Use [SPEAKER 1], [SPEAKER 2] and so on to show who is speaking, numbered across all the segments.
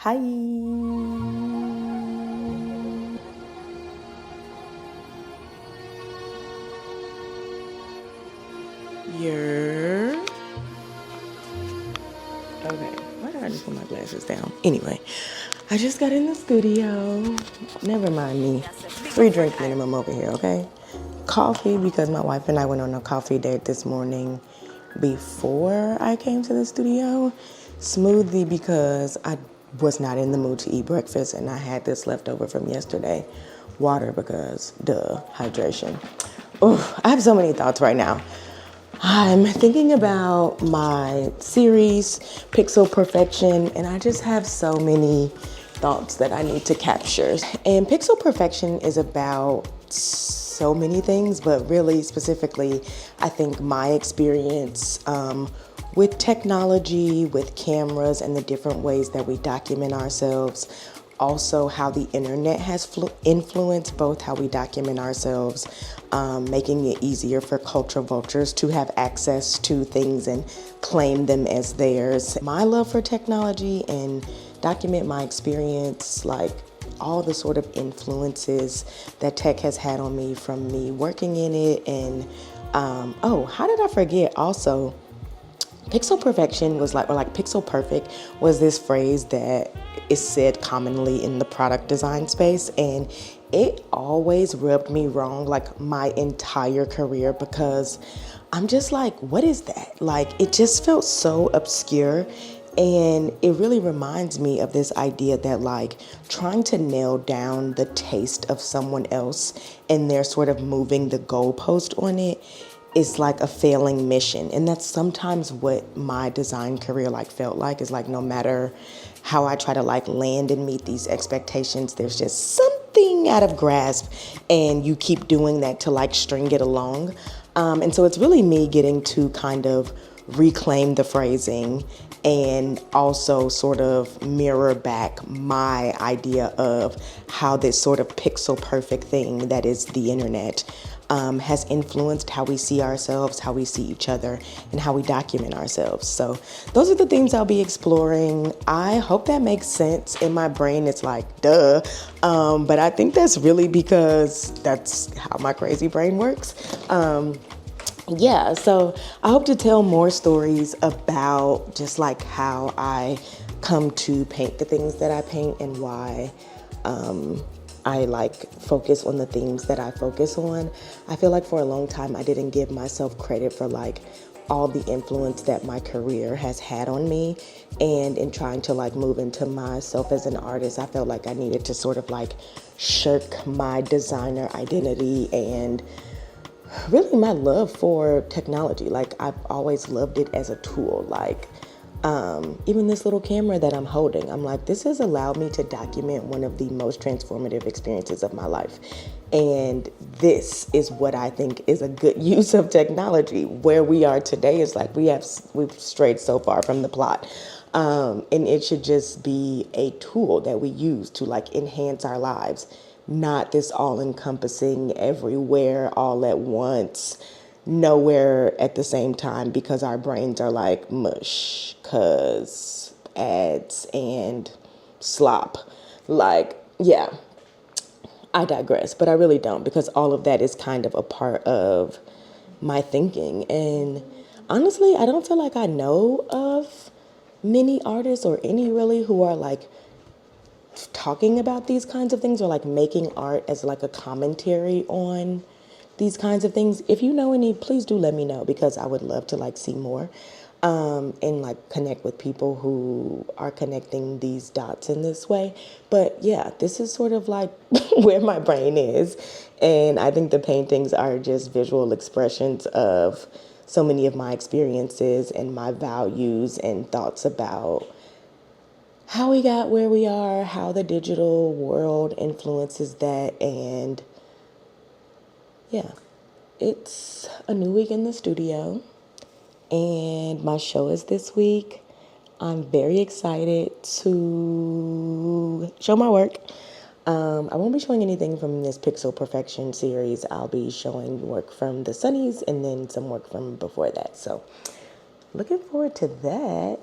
[SPEAKER 1] Hi. You're okay. Why did I just put my glasses down? Anyway, I just got in the studio. Never mind me. 3 drink minimum over here, okay? Coffee because my wife and I went on a coffee date this morning before I came to the studio. Smoothie because I was not in the mood to eat breakfast and I had this left over from yesterday. Water because, duh, hydration. Oh, I have so many thoughts right now. I'm thinking about my series, Pixel Perfection, and I just have so many thoughts that I need to capture. And Pixel Perfection is about so many things, but really specifically, I think my experience with technology, with cameras, and the different ways that we document ourselves. Also, how the internet has influenced both how we document ourselves, making it easier for culture vultures to have access to things and claim them as theirs. My love for technology and document my experience, like all the sort of influences that tech has had on me from me working in it. And how did I forget also? Pixel perfection was like, or like pixel perfect was this phrase that is said commonly in the product design space. And it always rubbed me wrong like my entire career because I'm just like, what is that? Like, it just felt so obscure. And it really reminds me of this idea that like trying to nail down the taste of someone else and they're sort of moving the goalpost on it is like a failing mission. And that's sometimes what my design career like felt like, is like no matter how I try to like land and meet these expectations, there's just something out of grasp and you keep doing that to like string it along. And so it's really me getting to kind of reclaim the phrasing and also sort of mirror back my idea of how this sort of pixel perfect thing that is the internet has influenced how we see ourselves, how we see each other, and how we document ourselves. So those are the themes I'll be exploring. I hope that makes sense. In my brain, it's like, duh. But I think that's really because that's how my crazy brain works. So I hope to tell more stories about just like how I come to paint the things that I paint and why I like focus on the themes that I focus on. I feel like for a long time I didn't give myself credit for like all the influence that my career has had on me. And in trying to like move into myself as an artist, I felt like I needed to sort of like shirk my designer identity and really my love for technology. Like I've always loved it as a tool. Like even this little camera that I'm holding, I'm like, this has allowed me to document one of the most transformative experiences of my life. And this is what I think is a good use of technology. Where we are today is like we've strayed so far from the plot. And it should just be a tool that we use to like enhance our lives, not this all-encompassing everywhere all at once, nowhere at the same time, because our brains are like mush cuz ads and slop. Like, yeah, I digress, but I really don't, because all of that is kind of a part of my thinking. And honestly, I don't feel like I know of many artists or any really who are like talking about these kinds of things or like making art as like a commentary on these kinds of things. If you know any, please do let me know, because I would love to like see more and like connect with people who are connecting these dots in this way. But yeah, this is sort of like where my brain is. And I think the paintings are just visual expressions of so many of my experiences and my values and thoughts about how we got where we are, how the digital world influences that. And yeah, it's a new week in the studio and my show is this week. I'm very excited to show my work. I won't be showing anything from this Pixel Perfection series. I'll be showing work from the Sunnies and then some work from before that. So looking forward to that.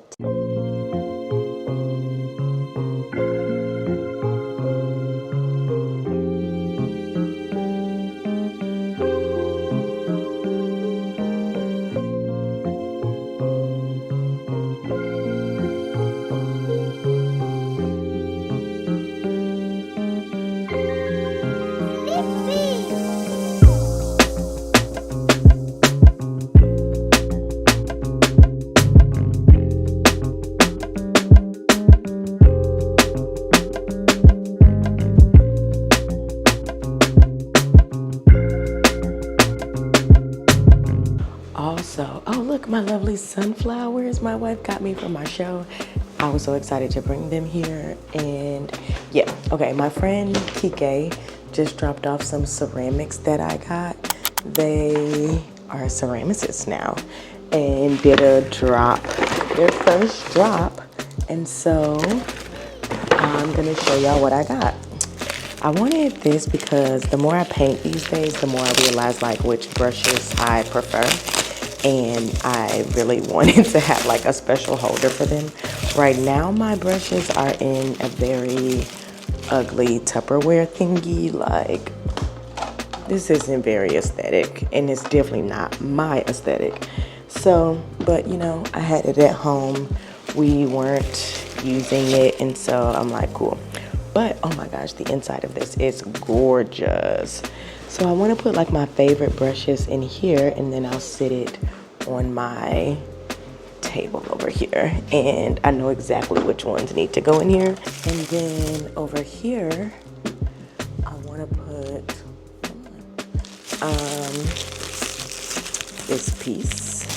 [SPEAKER 1] lovely sunflowers my wife got me from my show. I was so excited to bring them here. And yeah, okay, my friend Kike just dropped off some ceramics that I got. They are ceramicists now and did a drop, their first drop. And so I'm gonna show y'all what I got. I wanted this because the more I paint these days, the more I realize like which brushes I prefer. And I really wanted to have like a special holder for them. Right now, my brushes are in a very ugly Tupperware thingy. Like, this isn't very aesthetic, and it's definitely not my aesthetic. So, but you know, I had it at home. We weren't using it, and so I'm like, cool. But oh my gosh, the inside of this is gorgeous. So I want to put like my favorite brushes in here, and then I'll sit it on my table over here. And I know exactly which ones need to go in here. And then over here, I want to put this piece.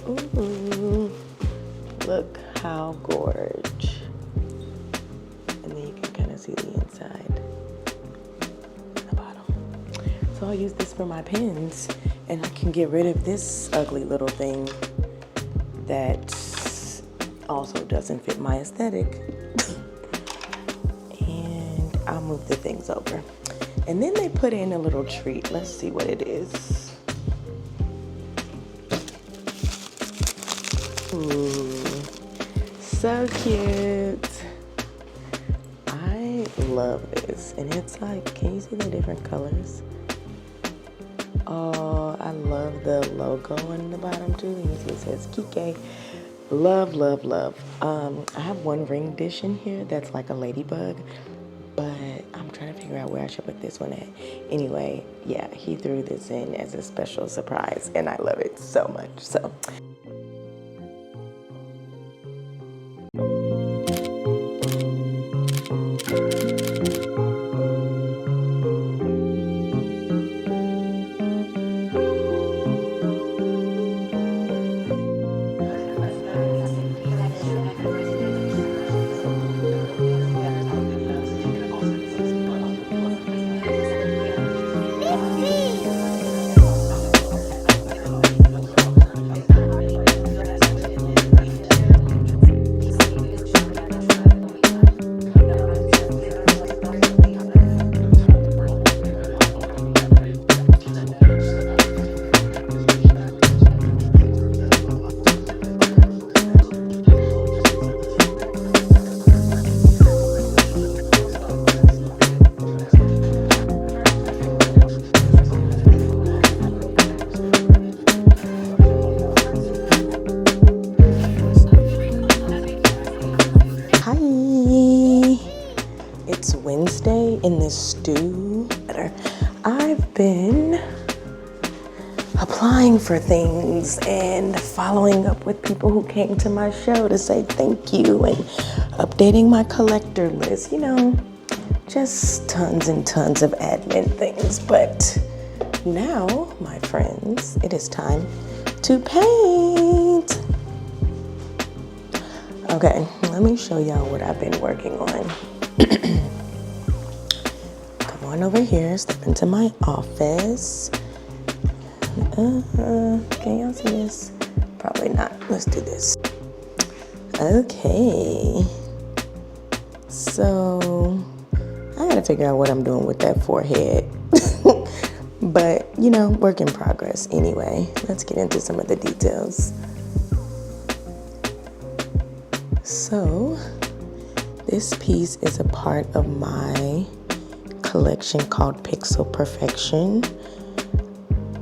[SPEAKER 1] Ooh, look how gorgeous. And then you can kind of see the inside and the bottom. So I'll use this for my pens, and I can get rid of this ugly little thing that also doesn't fit my aesthetic. And I'll move the things over. And then they put in a little treat. Let's see what it is. Ooh, so cute. I love this. And it's like, can you see the different colors? Oh, I love the logo on the bottom too. You see it says Kike. Love, love, love. I have one ring dish in here that's like a ladybug, but I'm trying to figure out where I should put this one at. Anyway, yeah, he threw this in as a special surprise, and I love it so much. So. It's Wednesday in this stew. I've been applying for things and following up with people who came to my show to say thank you and updating my collector list. You know, just tons and tons of admin things. But now, my friends, it is time to paint. Okay, let me show y'all what I've been working on. Come on over here, step into my office. Can y'all see this? Probably not. Let's do this. Okay. So, I gotta figure out what I'm doing with that forehead. But, you know, work in progress. Anyway, let's get into some of the details. So, this piece is a part of my collection called Pixel Perfection.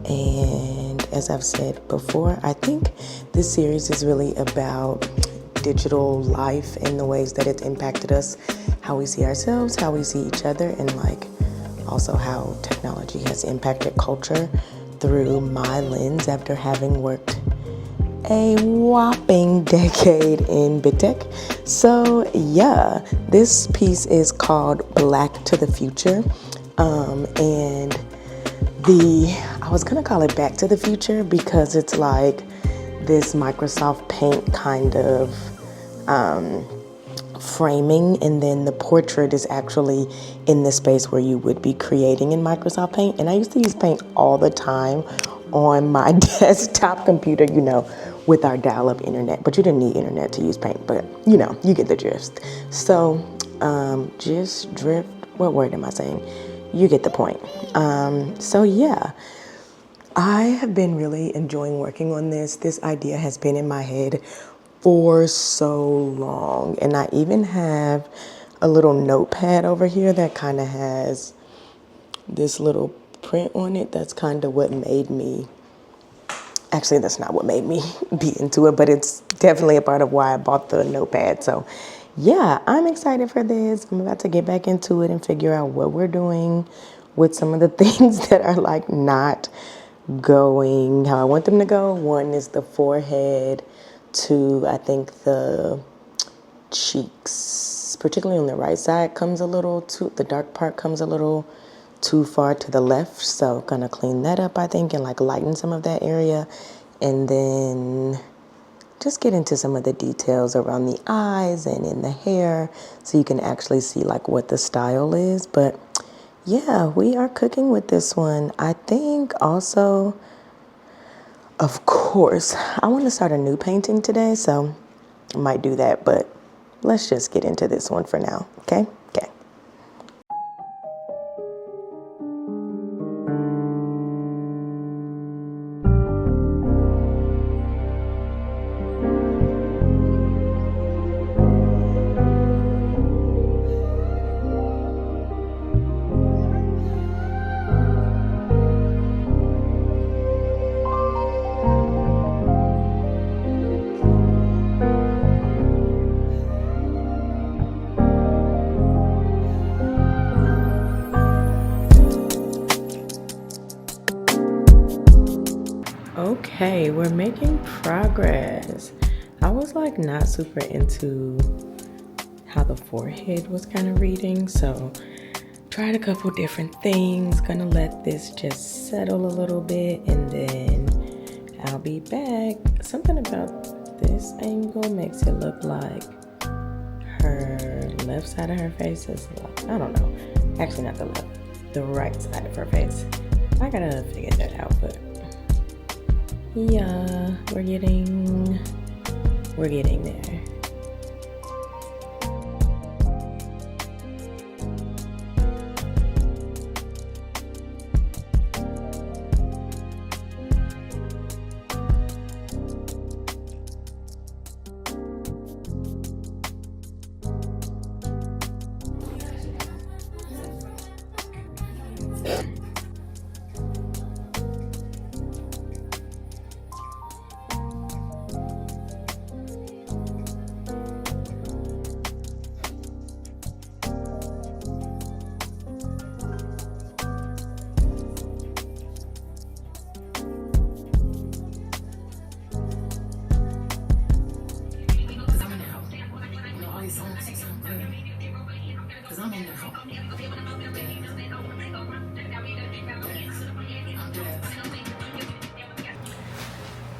[SPEAKER 1] And as I've said before, I think this series is really about digital life and the ways that it's impacted us, how we see ourselves, how we see each other, and like also how technology has impacted culture through my lens after having worked a whopping decade in big tech. So yeah, this piece is called Black to the Future. And I was gonna call it Back to the Future because it's like this Microsoft Paint kind of framing, and then the portrait is actually in the space where you would be creating in Microsoft Paint. And I used to use Paint all the time on my desktop computer, with our dial-up internet. But you didn't need internet to use Paint, but you get the gist. So just drift, what word am I saying? You get the point. So yeah, I have been really enjoying working on this. This idea has been in my head for so long. And I even have a little notepad over here that kind of has this little print on it. That's kind of what made me, actually that's not what made me be into it, but it's definitely a part of why I bought the notepad. So yeah, I'm excited for this. I'm about to get back into it and figure out what we're doing with some of the things that are like not going how I want them to go. One is the forehead. Two, I think the cheeks, particularly on the right side, comes a little too, the dark part comes a little too far to the left. So gonna clean that up, I think, and like lighten some of that area. And then just get into some of the details around the eyes and in the hair so you can actually see like what the style is. But yeah, we are cooking with this one. I think also, of course, I want to start a new painting today, so I might do that, but let's just get into this one for now, okay? Okay. Okay, we're making progress. I was like not super into how the forehead was kind of reading, so tried a couple different things. Gonna let this just settle a little bit and then I'll be back. Something about this angle makes it look like her left side of her face is like, I don't know. Actually not the left, the right side of her face. I gotta figure that out, but yeah, we're getting there.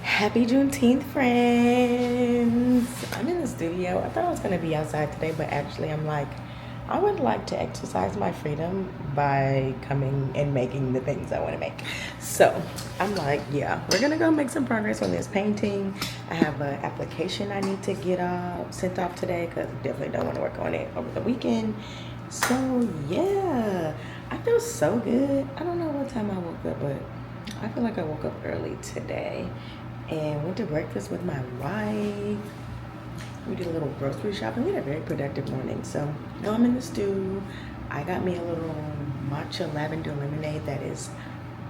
[SPEAKER 1] Happy Juneteenth, friends. I'm in the studio. I thought I was going to be outside today, but actually I'm like, I would like to exercise my freedom by coming and making the things I want to make. So I'm like, yeah, we're going to go make some progress on this painting. I have an application I need to get sent off today because I definitely don't want to work on it over the weekend. So yeah, I feel so good. I don't know what time I woke up, but I feel like I woke up early today and went to breakfast with my wife. We did a little grocery shopping. We had a very productive morning. So now I'm in the stew. I got me a little matcha lavender lemonade that is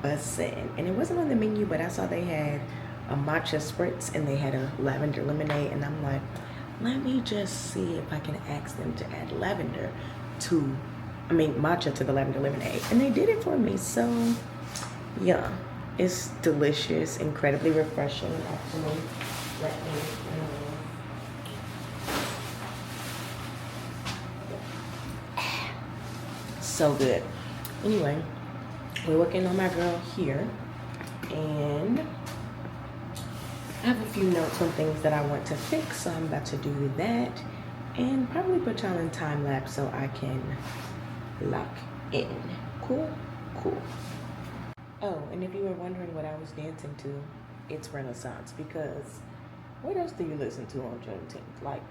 [SPEAKER 1] bussin'. And it wasn't on the menu, but I saw they had a matcha spritz and they had a lavender lemonade. And I'm like, let me just see if I can ask them to add matcha to the lavender lemonade. And they did it for me. So yeah, it's delicious, incredibly refreshing. Actually, let me so good. Anyway, we're working on my girl here, and I have a few notes on things that I want to fix, so I'm about to do that and probably put y'all in time lapse so I can lock in. Cool? Cool. Oh, and if you were wondering what I was dancing to, it's Renaissance, because what else do you listen to on Juneteenth? Like,